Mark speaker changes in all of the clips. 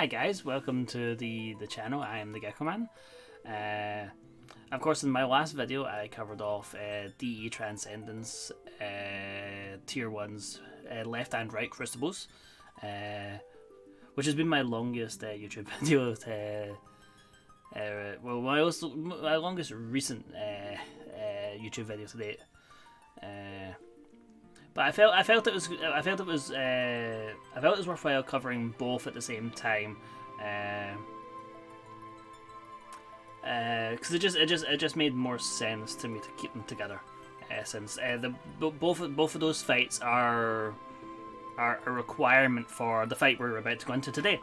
Speaker 1: Hi guys, welcome to the channel. I am the Gecko Man. Of course, in my last video I covered off DE Transcendence, Tier 1's left and right crucibles, which has been my longest YouTube video. Well, my longest recent YouTube video to date. But I felt it was worthwhile covering both at the same time, because it just made more sense to me to keep them together, since both of those fights are a requirement for the fight we're about to go into today,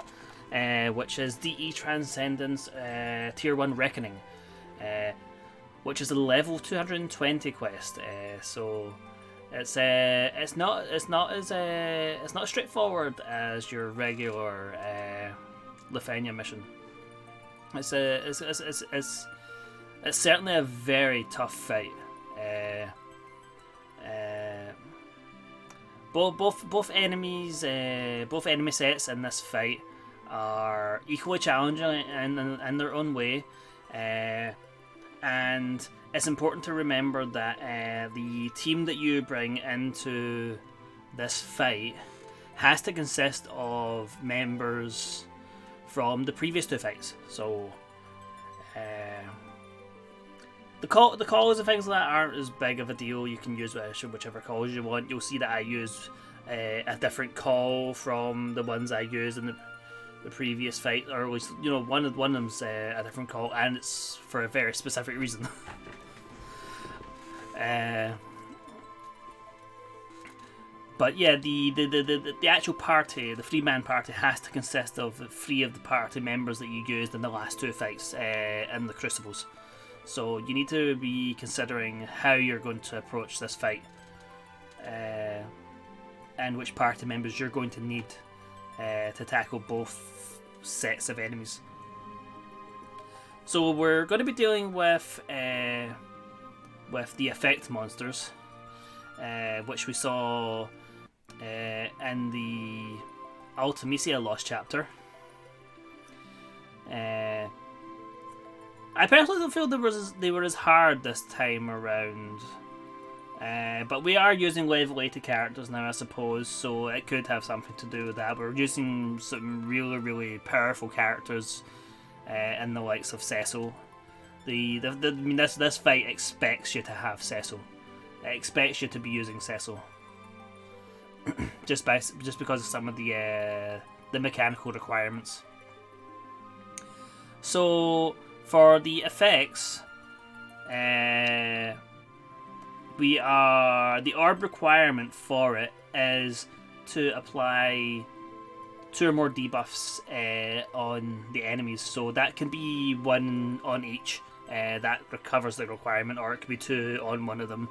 Speaker 1: which is DE Transcendence Tier 1 Reckoning, which is a level 220 quest. So. It's not as straightforward as your regular Lefania mission. It's certainly a very tough fight. Both enemy sets in this fight are equally challenging in their own way, and it's important to remember that the team that you bring into this fight has to consist of members from the previous two fights. So the calls and things like that aren't as big of a deal. You can use whichever calls you want. You'll see that I use a different call from the ones I used in the previous fight, or at least one of them's a different call, and it's for a very specific reason. But yeah, the actual party, the 3-man party, has to consist of 3 of the party members that you used in the last 2 fights in the Crucibles. So you need to be considering how you're going to approach this fight, and which party members you're going to need to tackle both sets of enemies. So we're going to be dealing with the effect monsters, which we saw in the Ultimisia Lost chapter. I personally don't feel they were as hard this time around, but we are using level 80 characters now, I suppose, so it could have something to do with that. We're using some really powerful characters in the likes of Cecil. This fight expects you to have Cecil. It expects you to be using Cecil, just because of some of the mechanical requirements. So for the effects, the orb requirement for it is to apply 2 or more debuffs on the enemies. So that can be 1 on each. That covers the requirement, or it could be 2 on one of them.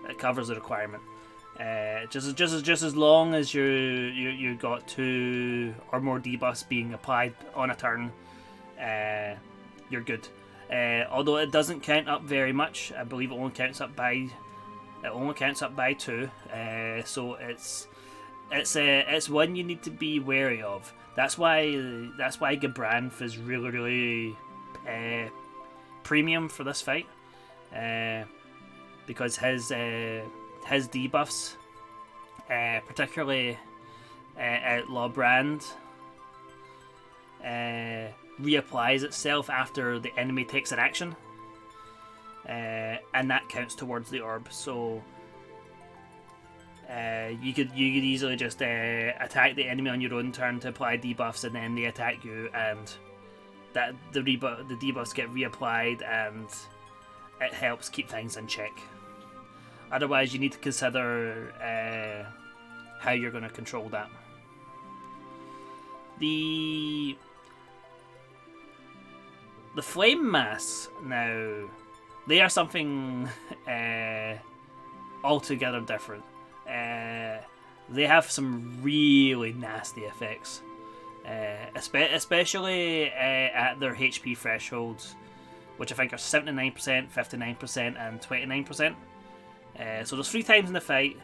Speaker 1: It covers the requirement. Just as long as you got 2 or more debuffs being applied on a turn, you're good. Although it doesn't count up very much. I believe it only counts up by 2. So it's one you need to be wary of. That's why Gabranth is really premium for this fight, because his debuffs, particularly Outlaw Brand, reapplies itself after the enemy takes an action, and that counts towards the orb. So you could easily just attack the enemy on your own turn to apply debuffs, and then they attack you, and that the debuffs get reapplied, and it helps keep things in check. Otherwise, you need to consider how you're going to control that. The flame masks now, they are something altogether different. They have some really nasty effects, especially at their HP thresholds, which I think are 79%, 59%, and 29%. So there's 3 times in the fight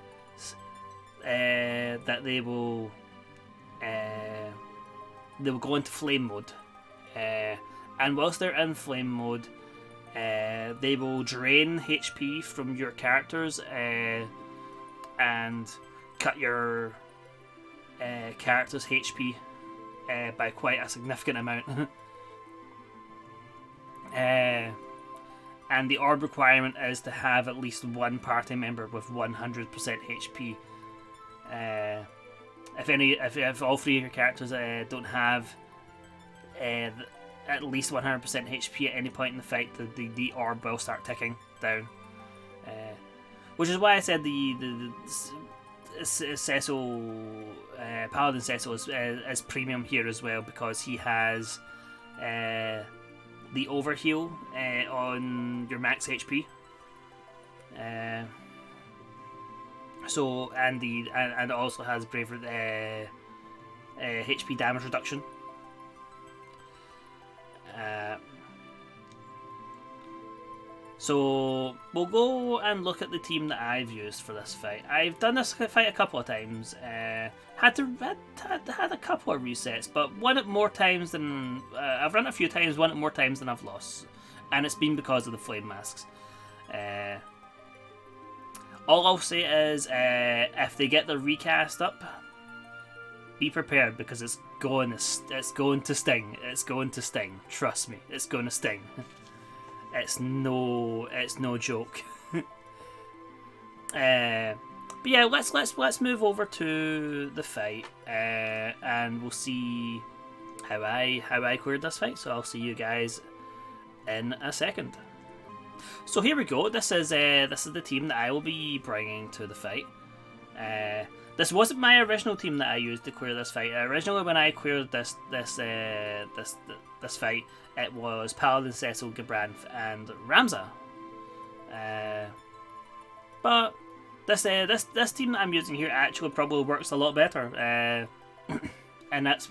Speaker 1: that they will they will go into flame mode, and whilst they're in flame mode, they will drain HP from your characters and cut your character's HP by quite a significant amount. And the orb requirement is to have at least one party member with 100% HP. If all three of your characters don't have at least 100% HP at any point in the fight, the orb will start ticking down. Which is why I said the Cecil, Paladin Cecil is premium here as well, because he has the overheal on your max HP. So and it also has braver HP damage reduction. So we'll go and look at the team that I've used for this fight. I've done this fight a couple of times. Had a couple of resets, but won it more times than I've run it a few times. Won it more times than I've lost, and it's been because of the flame masks. All I'll say is, if they get the recast up, be prepared, because it's going to sting. It's going to sting. Trust me, it's going to sting. It's no joke. But yeah, let's move over to the fight, and we'll see how I cleared this fight. So I'll see you guys in a second. So here we go. This is the team that I will be bringing to the fight. This wasn't my original team that I used to clear this fight. Originally, when I cleared this fight, it was Paladin, Cecil, Gabranth, and Ramza. But this team that I'm using here actually probably works a lot better, and that's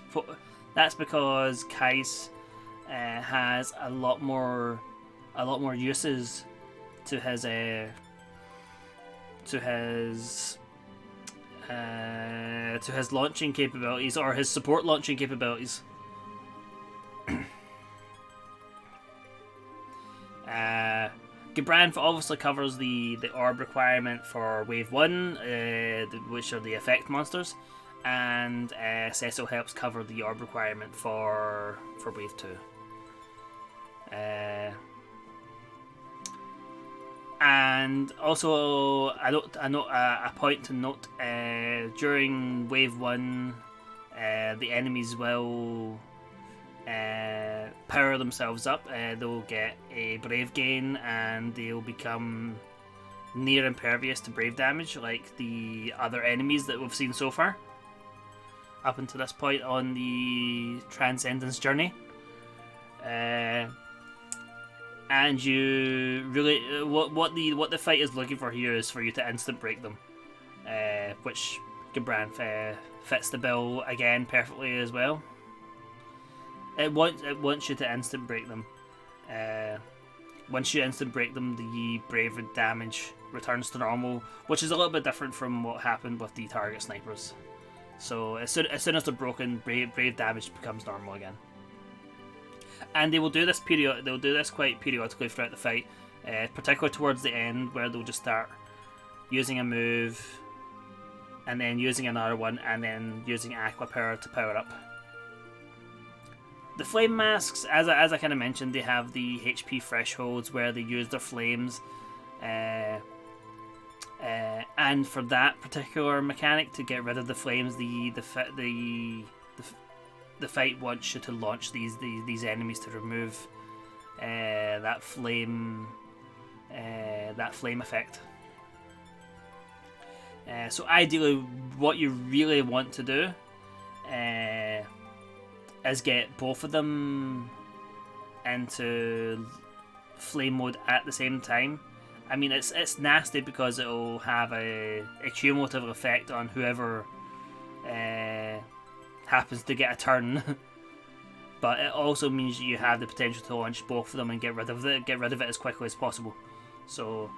Speaker 1: because Kais has a lot more uses to his launching capabilities, or his support launching capabilities. Gabranth obviously covers the orb requirement for Wave 1, which are the effect monsters, and Cecil helps cover the orb requirement for Wave 2. And also, a point to note: during Wave 1, the enemies will power themselves up. They'll get a Brave gain, and they'll become near impervious to Brave damage, like the other enemies that we've seen so far up until this point on the Transcendence journey. And you really, what the fight is looking for here is for you to instant break them, which Gabranth fits the bill again perfectly as well. It wants you to instant break them. Once you instant break them, the brave damage returns to normal, which is a little bit different from what happened with the target snipers. So as soon as they're broken, brave damage becomes normal again. And they will do this They'll do this quite periodically throughout the fight, particularly towards the end, where they'll just start using a move, and then using another one, and then using Aqua Power to power up. The flame masks, as I kind of mentioned, they have the HP thresholds where they use their flames, and for that particular mechanic, to get rid of the flames, the fight wants you to launch these enemies to remove that flame effect. So ideally, what you really want to do is get both of them into flame mode at the same time. I mean, it's nasty because it'll have a cumulative effect on whoever happens to get a turn, but it also means you have the potential to launch both of them and get rid of it as quickly as possible. So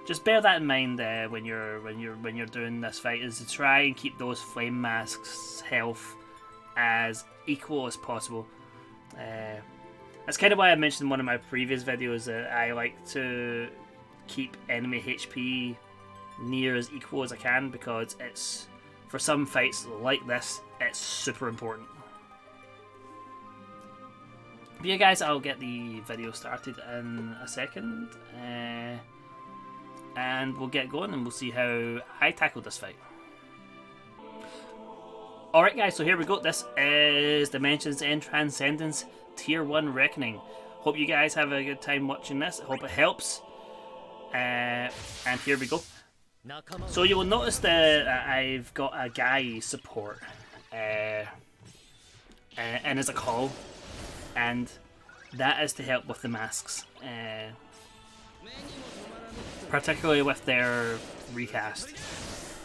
Speaker 1: just bear that in mind when you're doing this fight, is to try and keep those flame masks' health as equal as possible. That's kind of why I mentioned in one of my previous videos that I like to keep enemy HP near as equal as I can, because it's, for some fights like this, it's super important. But yeah guys, I'll get the video started in a second, and we'll get going and we'll see how I tackled this fight. Alright guys, so here we go. This is Dimensions in Transcendence Tier 1 Reckoning. Hope you guys have a good time watching this. Hope it helps. And here we go. So you will notice that I've got a guy support and as a call, and that is to help with the masks, particularly with their recast,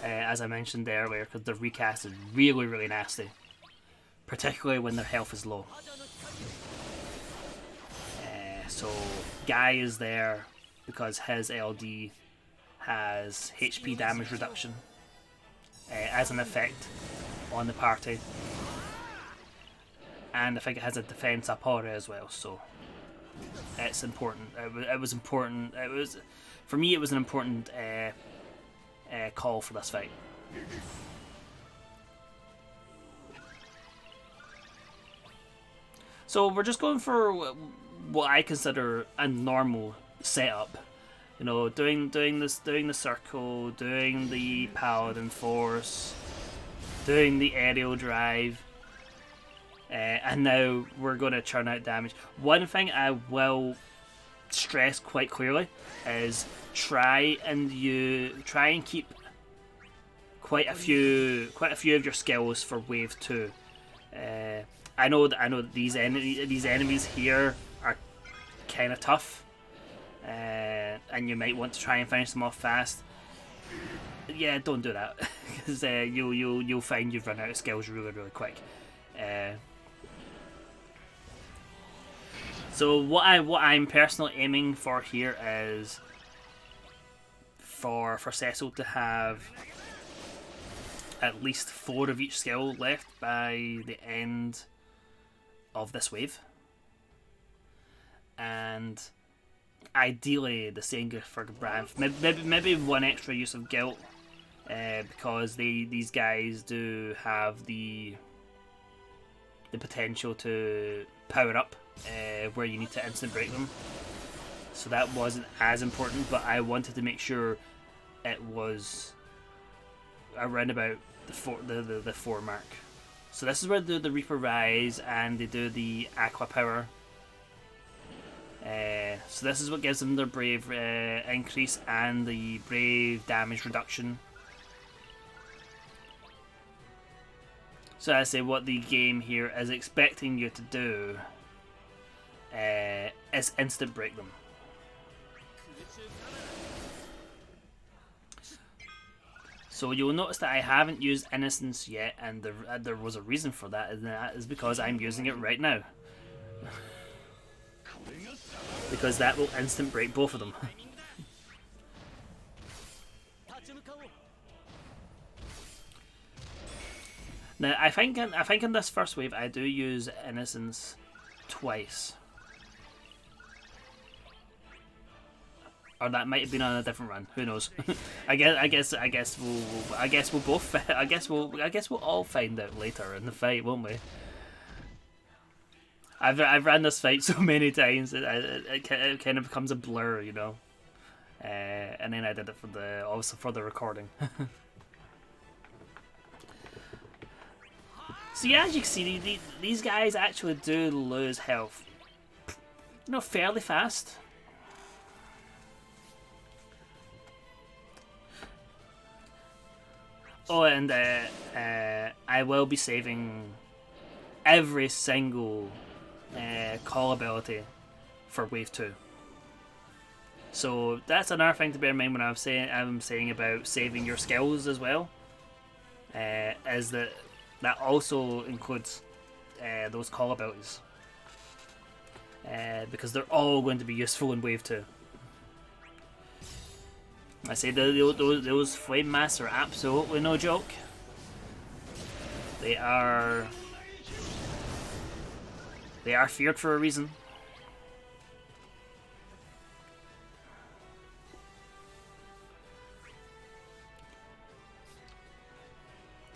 Speaker 1: as I mentioned earlier, because the recast is really, really nasty, particularly when their health is low. So Guy is there because his LD has HP damage reduction as an effect on the party, and I think it has a defense up aura as well, so it's important. It was important. It was, for me, it was an important call for this fight. So we're just going for what I consider a normal setup. You know, doing the circle, doing the paladin force, doing the aerial drive, and now we're going to churn out damage. One thing I will stress quite clearly is try and keep quite a few of your skills for wave 2. I know that these enemies here are kind of tough. And you might want to try and finish them off fast. Yeah, don't do that, because you'll find you've run out of skills really, really quick. So what I'm personally aiming for here is for Cecil to have at least 4 of each skill left by the end of this wave, and ideally the same goes for Branth. Maybe one extra use of Guilt, because these guys do have the potential to power up where you need to instant break them. So that wasn't as important, but I wanted to make sure it was around about the 4 mark. So this is where they do the Reaper Rise and they do the Aqua Power. So this is what gives them their Brave increase and the Brave damage reduction. So I say what the game here is expecting you to do is instant break them. So you'll notice that I haven't used Innocence yet, and there was a reason for that, and that is because I'm using it right now. Because that will instant break both of them. Now I think in this first wave I do use Innocence twice, or that might have been on a different run. Who knows? I guess we'll all find out later in the fight, won't we? I've ran this fight so many times it kind of becomes a blur, you know. And then I did it for the recording. So yeah, as you can see, these guys actually do lose health, you know, fairly fast. Oh, and I will be saving every single call ability for wave 2. So that's another thing to bear in mind when I'm saying about saving your skills as well. Is that also includes those call abilities, because they're all going to be useful in wave 2. I say those flame masks are absolutely no joke. They are They are feared for a reason.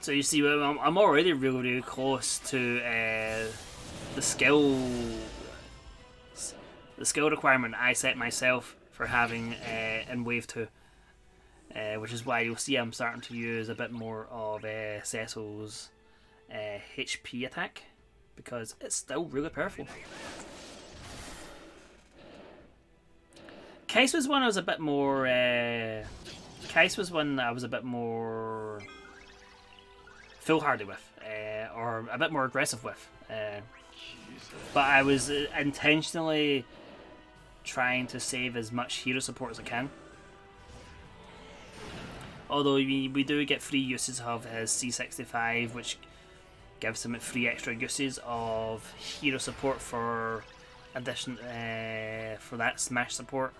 Speaker 1: So you see, I'm already really close to the skill requirement I set myself for having in Wave 2. Which is why you'll see I'm starting to use a bit more of Cecil's HP attack, because it's still really powerful. Kais was one I was a bit more. Kais was one I was a bit more foolhardy with, or a bit more aggressive with. But I was intentionally trying to save as much hero support as I can. Although we do get free uses of his C65, which gives him 3 extra uses of hero support for addition for that smash support.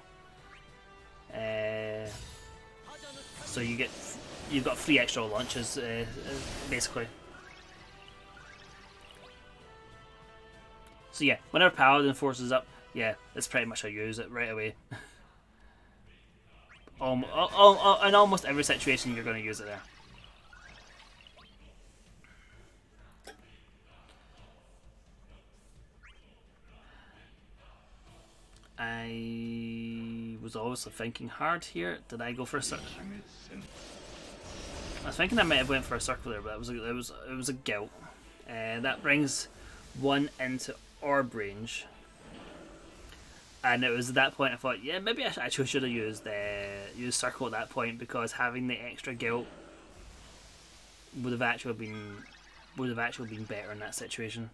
Speaker 1: So you've got 3 extra launches basically. So yeah, whenever Paladin forces up, yeah, it's pretty much I use it right away. In almost every situation you're going to use it there. I was obviously thinking hard here. Did I go for a circle? I was thinking I might have went for a circle there, but it was a guilt. That brings 1 into orb range. And it was at that point I thought, yeah, maybe I actually should have used circle at that point, because having the extra guilt would have actually been better in that situation.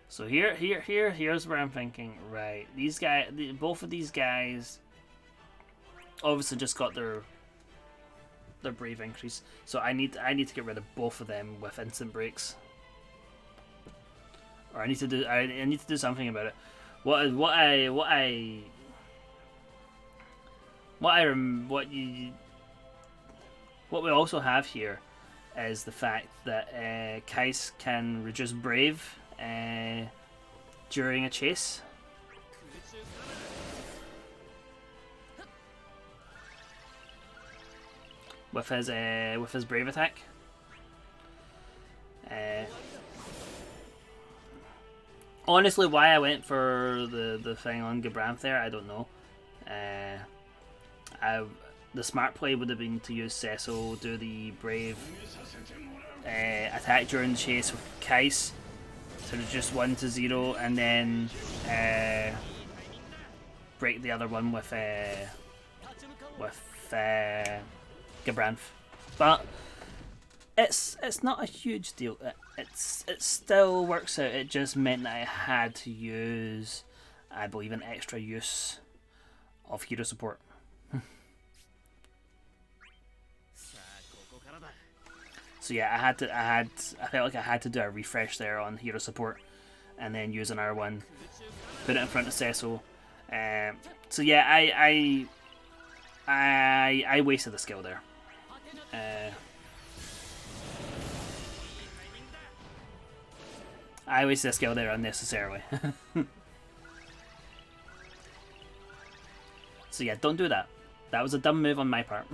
Speaker 1: So here's where I'm thinking. Right, these guys, both of these guys, obviously just got their brave increase, so I need to get rid of both of them with instant breaks, or I need to do something about it. What we also have here is the fact that Kais can reduce brave during a chase. With his brave attack. Honestly, why I went for the thing on Gabranth there, I don't know. The smart play would have been to use Cecil, do the brave attack during the chase with Kais to reduce 1 to 0, and then break the other one with Gabranth. But it's not a huge deal. It still works out. It just meant that I had to use, I believe, an extra use of hero support. So yeah, I felt like I had to do a refresh there on hero support, and then use an R1, put it in front of Cecil. So yeah, I wasted the skill there. I wasted a skill there unnecessarily. So yeah, don't do that. That was a dumb move on my part.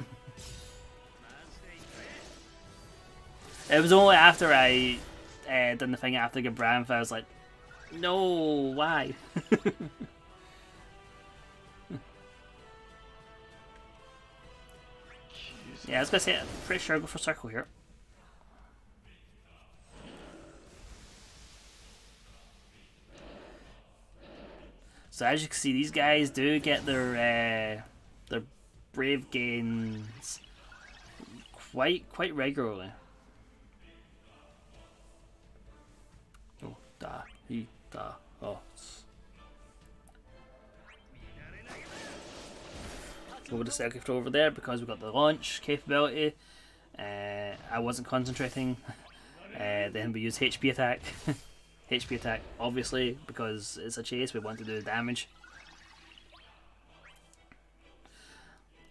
Speaker 1: It was only after I did the thing after Gabranth I was like, no, why? Yeah, I was gonna say, I'm pretty sure I'll go for circle here. So as you can see, these guys do get their brave gains quite regularly. Oh, oh. Go with the second control over there because we've got the launch capability. I wasn't concentrating. Then we use HP attack. HP attack, obviously, because it's a chase, we want to do damage.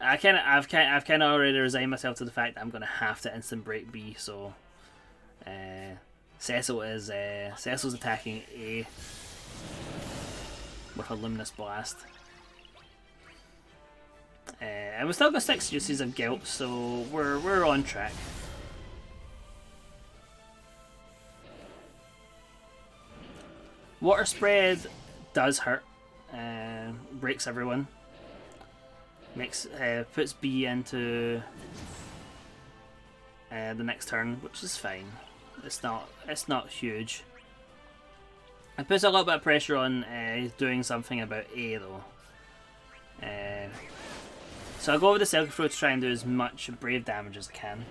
Speaker 1: I've kind of already resigned myself to the fact that I'm gonna have to instant break B. So, Cecil's attacking A with a Luminous Blast. And we still got 6 uses of Guilt, so we're on track. Water Spread does hurt, breaks everyone. Puts B into the next turn, which is fine. It's not huge. It puts a little bit of pressure on doing something about A though. So I'll go with the Selkie Throw to try and do as much brave damage as I can.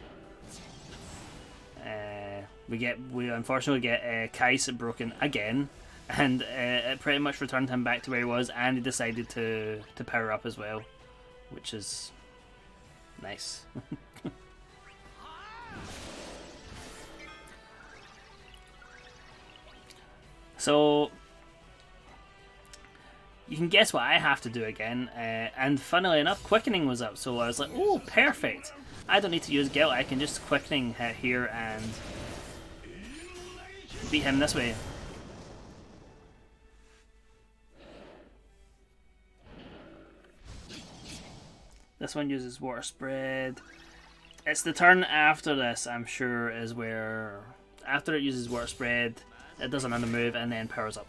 Speaker 1: We unfortunately get Kais broken again, and it pretty much returned him back to where he was, and he decided to power up as well, which is nice. So you can guess what I have to do again, and funnily enough, Quickening was up, so I was like, oh, perfect! I don't need to use Guilt, I can just Quickening hit here and beat him this way. This one uses Water Spread. It's the turn after this, I'm sure, is where, after it uses Water Spread, it does another move and then powers up.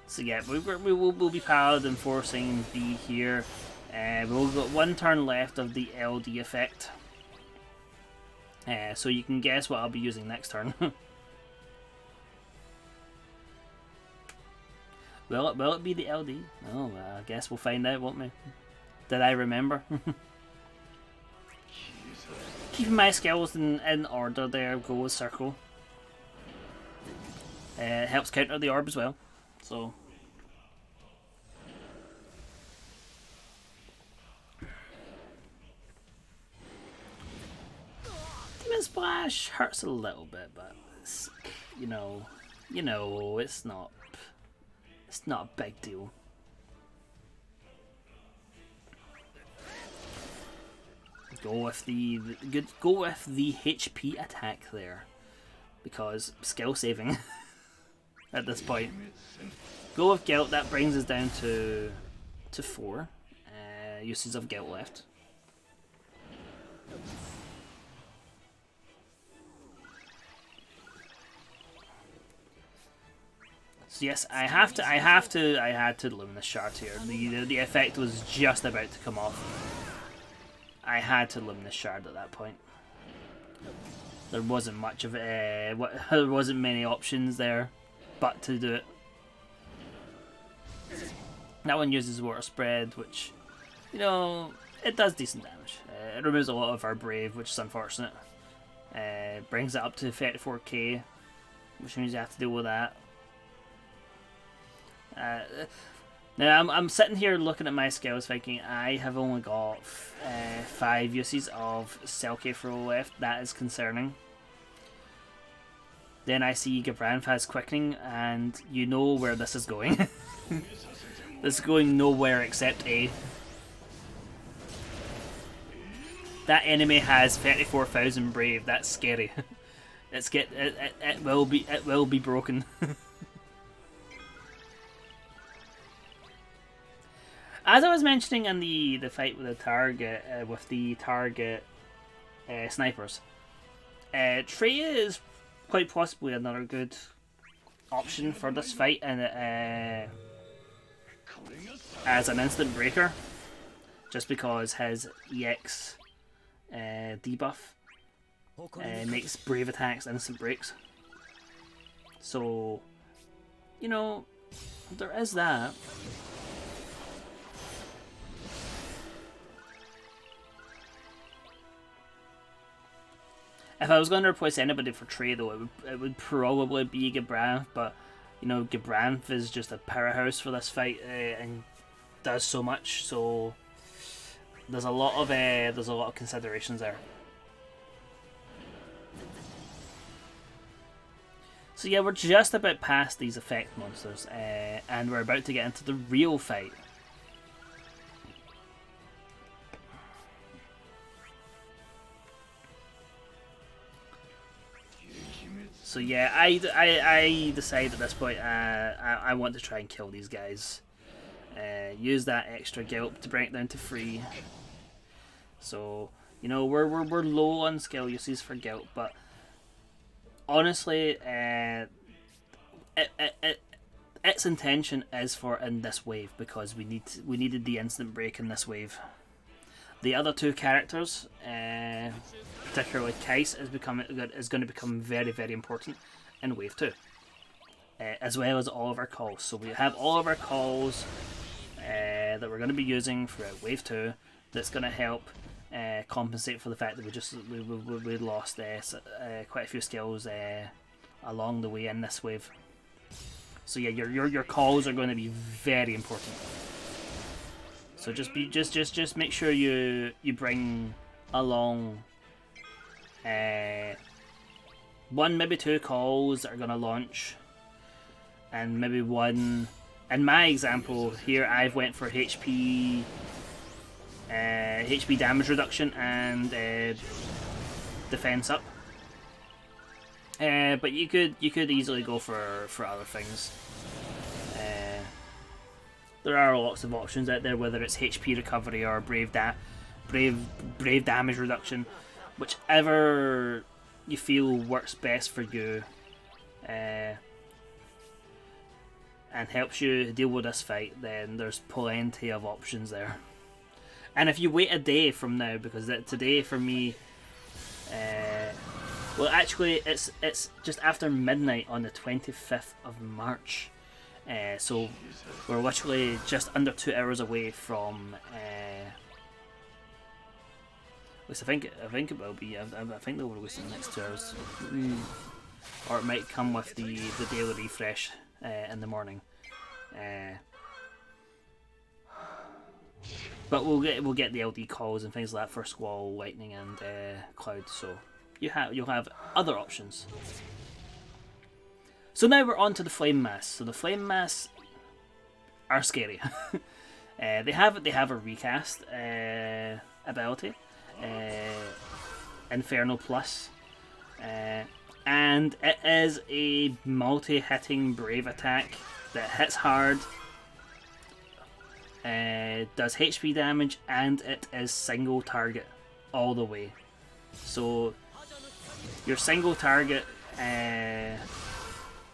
Speaker 1: So yeah, we'll be Paladin forcing B here. We've got 1 turn left of the LD effect. So you can guess what I'll be using next turn. Will it be the LD? Oh, I guess we'll find out, won't we? Did I remember? Keeping my skills in order there, go with Circle. It helps counter the orb as well. So Demon Splash hurts a little bit, but it's, you know, it's not a big deal. Go with the HP attack there, because skill saving at this point. Go with Guilt, that brings us down to 4 uses of Guilt left. So yes, I had to Luminous Shard here. The effect was just about to come off. I had to Luminous Shard at that point. There wasn't much of there wasn't many options there, but to do it. That one uses Water Spread, which, you know, it does decent damage. It removes a lot of our Brave, which is unfortunate. Brings it up to 34k, which means you have to deal with that. Now I'm sitting here looking at my skills thinking I have only got 5 uses of Selkie Throw left. That is concerning. Then I see Gabranth has Quickening, and you know where this is going. This is going nowhere except A. That enemy has 34,000 Brave. That's scary. It will be broken. As I was mentioning in the fight with the target, snipers, Traya is quite possibly another good option for this fight, and as an instant breaker, just because his EX debuff makes Brave attacks instant breaks. So, you know, there is that. If I was going to replace anybody for Trey, though, it would probably be Gabranth, but, you know, Gabranth is just a powerhouse for this fight and does so much, so there's a lot of considerations there. So yeah, we're just about past these effect monsters, and we're about to get into the real fight. So yeah, I decide at this point I want to try and kill these guys. Use that extra guilt to bring it down to 3. So you know we're low on skill uses for guilt, but honestly, its intention is for in this wave because we needed the instant break in this wave. The other 2 characters, particularly Kais, is going to become very, very important in wave 2, as well as all of our calls. So we have all of our calls that we're going to be using throughout wave 2. That's going to help compensate for the fact that we lost quite a few skills along the way in this wave. So yeah, your calls are going to be very important. So just make sure you bring along 1, maybe 2 calls that are going to launch, and maybe 1. In my example here, I've went for HP damage reduction and defense up. But you could easily go for other things. There are lots of options out there, whether it's HP recovery or brave damage reduction, whichever you feel works best for you, and helps you deal with this fight. Then there's plenty of options there. And if you wait a day from now, because today for me, well, actually, it's just after midnight on the 25th of March. So we're literally just under 2 hours away from. At least I think it will be. I think they'll release in the next 2 hours, or it might come with the daily refresh in the morning. But we'll get the LD calls and things like that for Squall, Lightning, and Cloud. So you'll have other options. So now we're on to the Flame Mass. So the Flame Mass are scary. They have a recast ability, Inferno Plus, and it is a multi-hitting brave attack that hits hard, does HP damage, and it is single target all the way. So your single target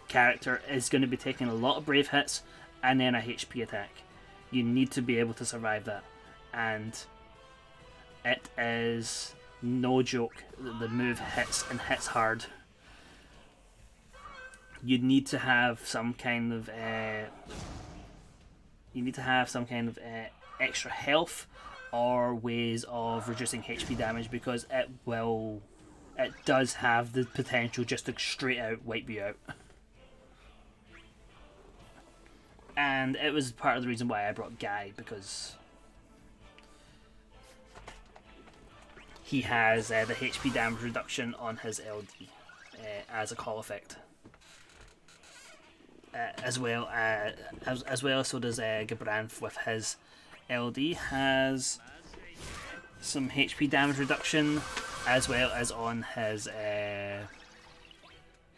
Speaker 1: character is going to be taking a lot of brave hits and then a HP attack. You need to be able to survive that, and it is no joke. The move hits and hits hard. You need to have some kind of extra health or ways of reducing HP damage, because it does have the potential just to straight out wipe you out. And it was part of the reason why I brought Guy, because he has the HP damage reduction on his LD as a call effect. As well, so does Gabranth with his LD has some HP damage reduction, as well as on his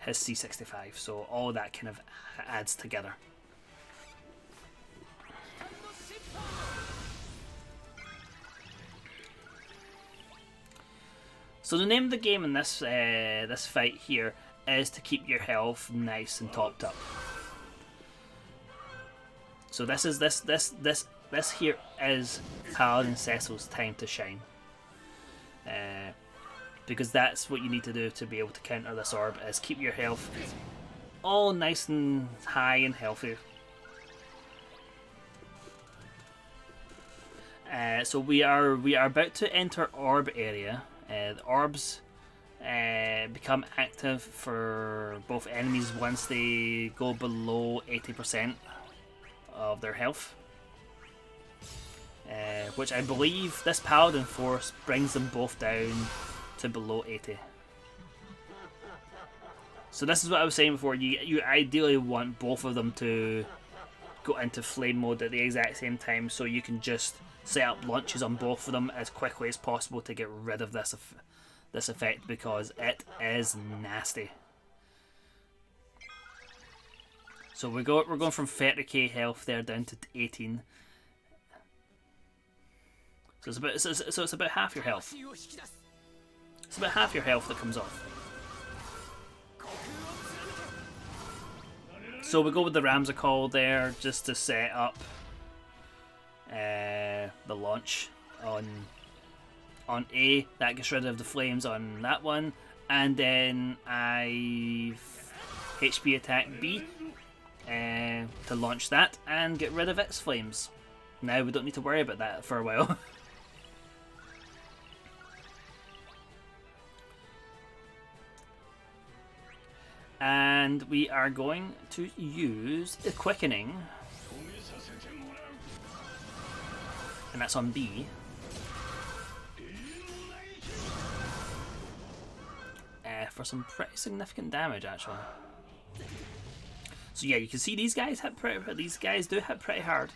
Speaker 1: C65. So all that kind of adds together. So the name of the game in this this fight here is to keep your health nice and topped up. So this here is Paladin Cecil's time to shine, because that's what you need to do to be able to counter this orb, is keep your health all nice and high and healthy. So we are about to enter orb area. The orbs become active for both enemies once they go below 80% of their health, which I believe this Paladin Force brings them both down to below 80. So this is what I was saying before. You ideally want both of them to go into flame mode at the exact same time, so you can just set up launches on both of them as quickly as possible to get rid of this effect, because it is nasty. So we're going from 30k health there down to 18. So it's about half your health. It's about half your health that comes off. So we go with the Ramza call there just to set up the launch on A. That gets rid of the flames on that one, and then I HP attack B to launch that and get rid of its flames. Now we don't need to worry about that for a while. And we are going to use the quickening, and that's on B. For some pretty significant damage, actually. So yeah, you can see these guys do hit pretty hard.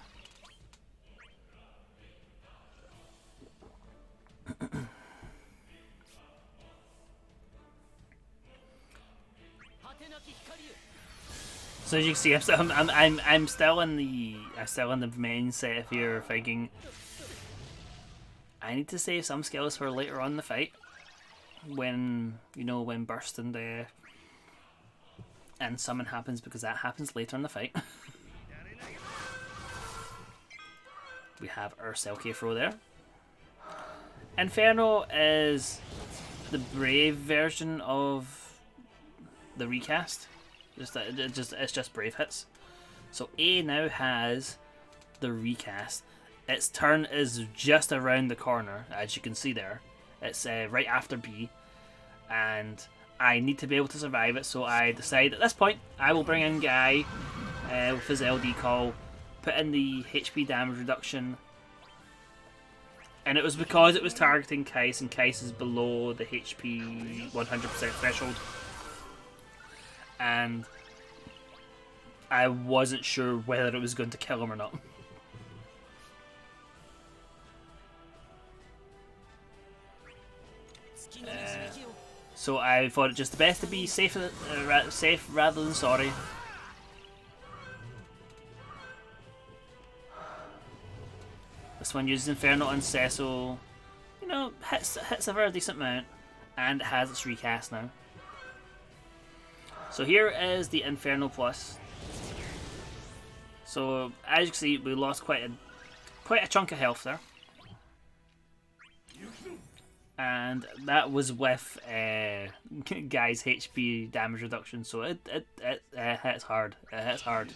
Speaker 1: So as you can see, I'm still in the main set here, thinking I need to save some skills for later on in the fight, when burst and summon happens, because that happens later in the fight. We have our Selkie throw there. Inferno is the brave version of the recast. It's just brave hits. So A now has the recast. Its turn is just around the corner, as you can see there. It's right after B, and I need to be able to survive it. So I decide at this point I will bring in Guy with his LD call, put in the HP damage reduction, and it was because it was targeting Kais, and Kais is below the HP 100% threshold. And I wasn't sure whether it was going to kill him or not. So I thought it just best to be safe rather than sorry. This one uses Inferno on Cecil. Hits a very decent amount, and it has its recast now. So here is the Inferno Plus. So as you can see, we lost quite a chunk of health there, and that was with Guy's HP damage reduction. So it hits hard. It hits hard.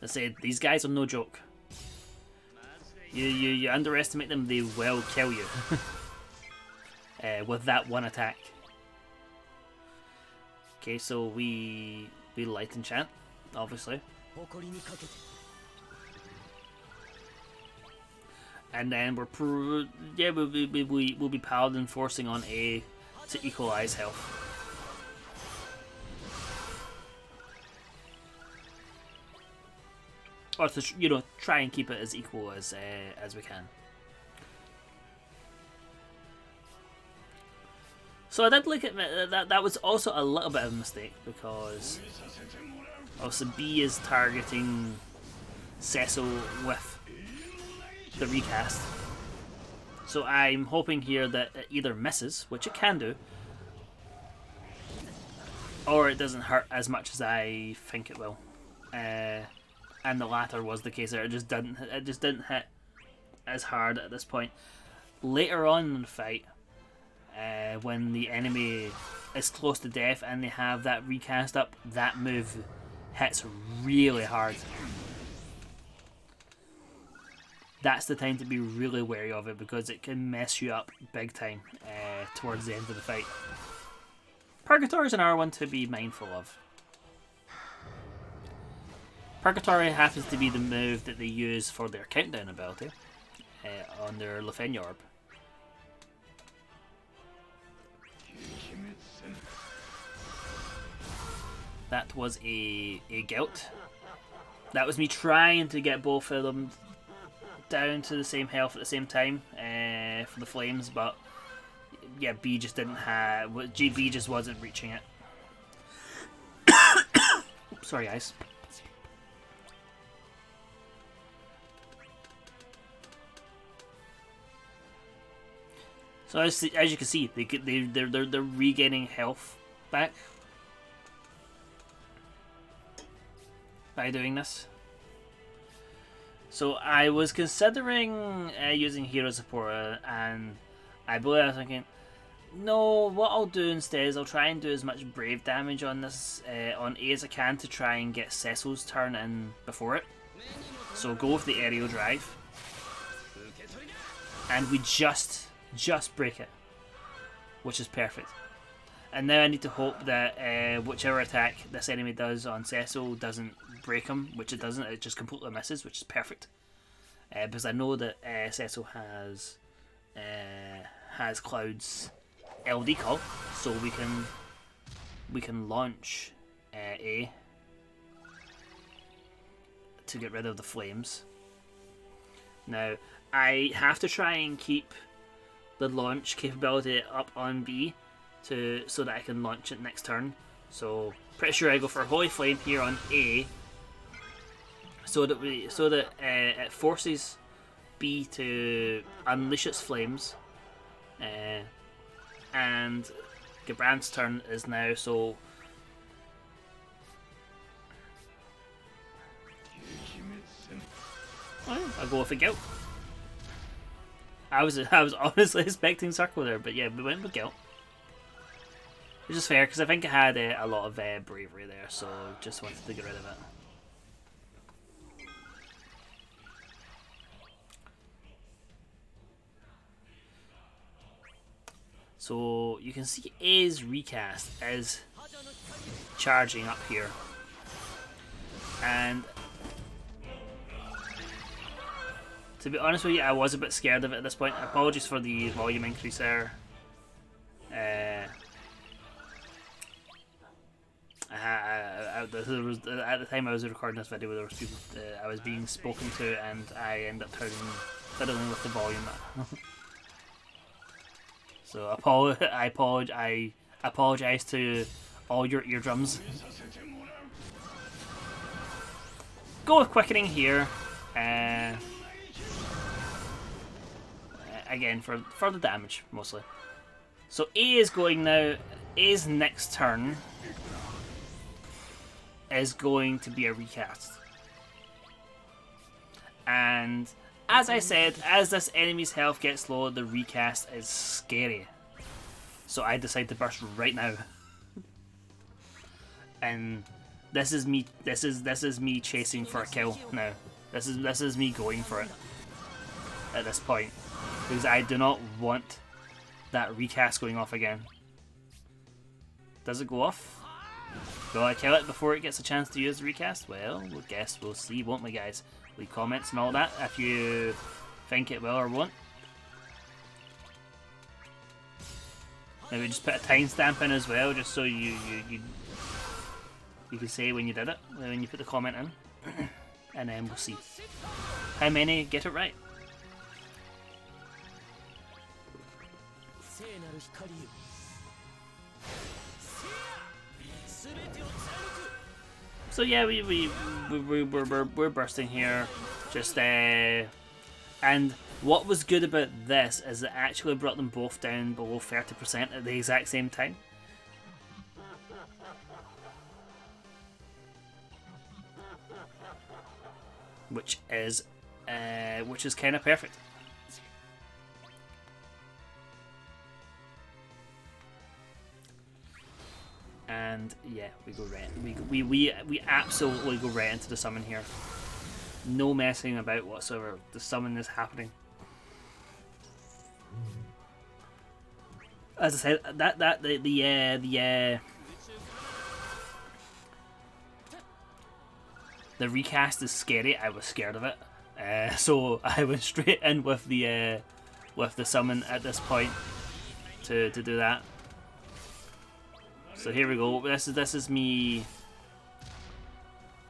Speaker 1: I said, these guys are no joke. You underestimate them, they will kill you. With that one attack. Okay, so we light enchant, obviously. And then we'll be Paladin forcing on A to equalize health. Or to try and keep it as equal as we can. So I did look at that was also a little bit of a mistake, because also B is targeting Cecil with the recast. So I'm hoping here that it either misses, which it can do, or it doesn't hurt as much as I think it will. And the latter was the case there. It just didn't hit as hard at this point. Later on in the fight, when the enemy is close to death and they have that recast up, that move hits really hard. That's the time to be really wary of it, because it can mess you up big time towards the end of the fight. Purgatory is another one to be mindful of. Purgatory happens to be the move that they use for their countdown ability on their Lefenny Orb. That was a guilt. That was me trying to get both of them down to the same health at the same time for the flames, but yeah, B just didn't have. GB just wasn't reaching it. Sorry, guys. So as you can see, they're regaining health back by doing this. So I was considering using hero support, and I believe I was thinking, no, what I'll do instead is I'll try and do as much brave damage on this on A as I can to try and get Cecil's turn in before it. So go with the aerial drive, and we just break it, which is perfect. And now I need to hope that whichever attack this enemy does on Cecil doesn't break him, which it doesn't. It just completely misses, which is perfect. Because I know that Cecil has Cloud's LD call, so we can launch A to get rid of the flames. Now I have to try and keep the launch capability up on B so that I can launch it next turn. So pretty sure I go for Holy Flame here on A, so that it forces B to unleash its flames, and Gabran's turn is now. So I'll go with a guilt. I was honestly expecting circle there, but yeah, we went with guilt, which is fair because I think I had a lot of bravery there, so just wanted to get rid of it. So you can see A's recast is charging up here, and to be honest with you, I was a bit scared of it at this point. Apologies for the volume increase there. At the time I was recording this video, there was people I was being spoken to, and I ended up fiddling with the volume. So I apologize to all your eardrums. Go with quickening here. Again, for the damage, mostly. So A is going now. A's next turn is going to be a recast. And as I said, as this enemy's health gets low, the recast is scary. So I decide to burst right now. And this is me chasing for a kill now. This is me going for it at this point. Because I do not want that recast going off again. Does it go off? Will I kill it before it gets a chance to use the recast? Well, I guess we'll see, won't we, guys? Leave comments and all that if you think it will or won't. Maybe just put a timestamp in as well, just so you can say when you did it, when you put the comment in. And then we'll see how many get it right. So yeah, we're bursting here, just and what was good about this is it actually brought them both down below 30% at the exact same time. Which is kind of perfect. And yeah, we go right. We absolutely go right into the summon here. No messing about whatsoever. The summon is happening. As I said, the recast is scary. I was scared of it, so I went straight in with the summon at this point to do that. So here we go. This is me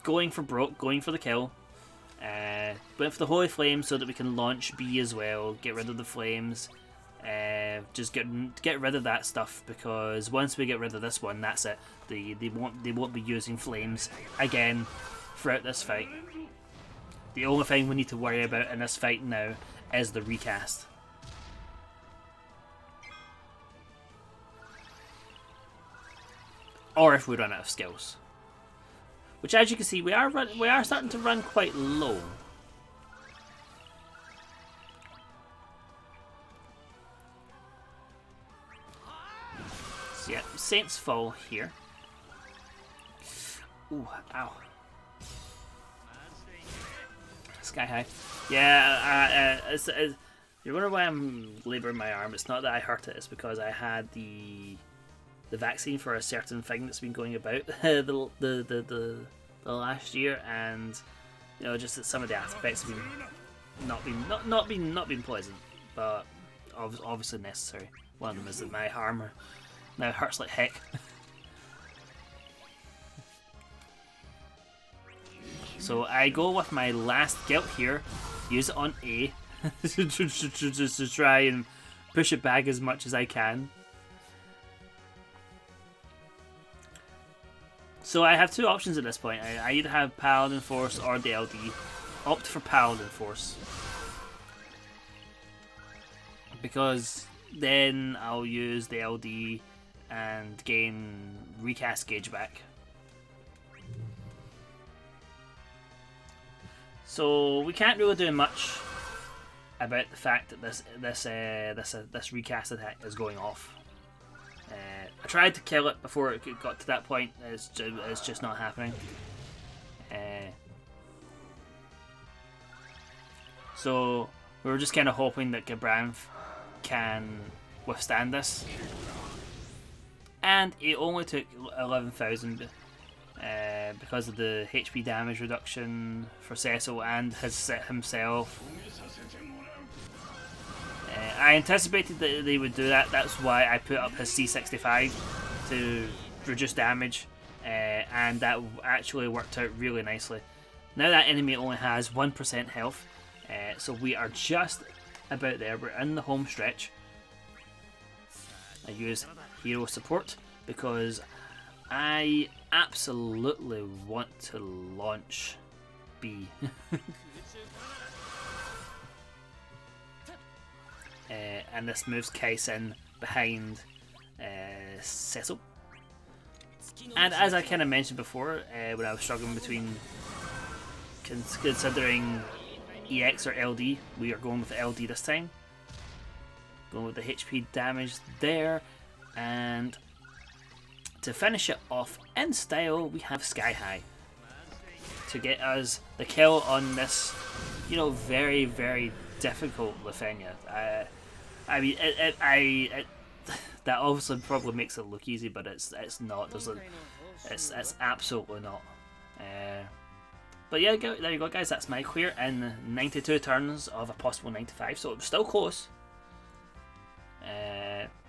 Speaker 1: going for broke, going for the kill. Went for the Holy Flame so that we can launch B as well, get rid of the flames. Just get rid of that stuff, because once we get rid of this one, that's it. They won't be using flames again throughout this fight. The only thing we need to worry about in this fight now is the recast. Or if we run out of skills, which, as you can see, we are starting to run quite low. So yeah, Saints fall here. Ooh, ow. Sky high. Yeah, you wonder why I'm labouring my arm. It's not that I hurt it, it's because I had the vaccine for a certain thing that's been going about the last year, and you know, just that some of the aspects have been not been pleasant, but obviously necessary. One of them is that my arm now hurts like heck. So I go with my last guilt here, use it on A to try and push it back as much as I can. So I have two options at this point. I either have Paladin Force or the LD. Opt for Paladin Force, because then I'll use the LD and gain Recast Gauge back. So we can't really do much about the fact that this recast attack is going off. I tried to kill it before it got to that point. It's just not happening. So we were just kind of hoping that Gabranth can withstand this, and it only took 11,000 because of the HP damage reduction for Cecil and himself. I anticipated that they would do that. That's why I put up his C65 to reduce damage, and that actually worked out really nicely. Now that enemy only has 1% health, so we are just about there. We're in the home stretch. I use hero support because I absolutely want to launch B. And this moves Kaisen behind Cecil. And as I kind of mentioned before, when I was struggling between considering EX or LD, we are going with LD this time. Going with the HP damage there, and to finish it off in style, we have Sky High to get us the kill on this, you know, very, very difficult Lefenia. I mean, that obviously probably makes it look easy, but it's not. It's absolutely not. But yeah, there you go, guys. That's my clear in 92 turns of a possible 95, so it was still close.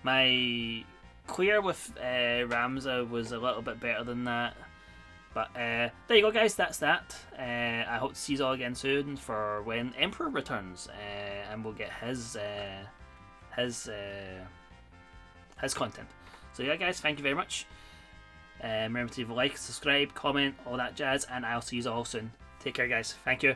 Speaker 1: My clear with Ramza was a little bit better than that. But there you go, guys. That's that. I hope to see you all again soon for when Emperor returns, and we'll get his content. So yeah, guys, thank you very much. Remember to leave a like, subscribe, comment, all that jazz, and I'll see you all soon. Take care, guys. Thank you.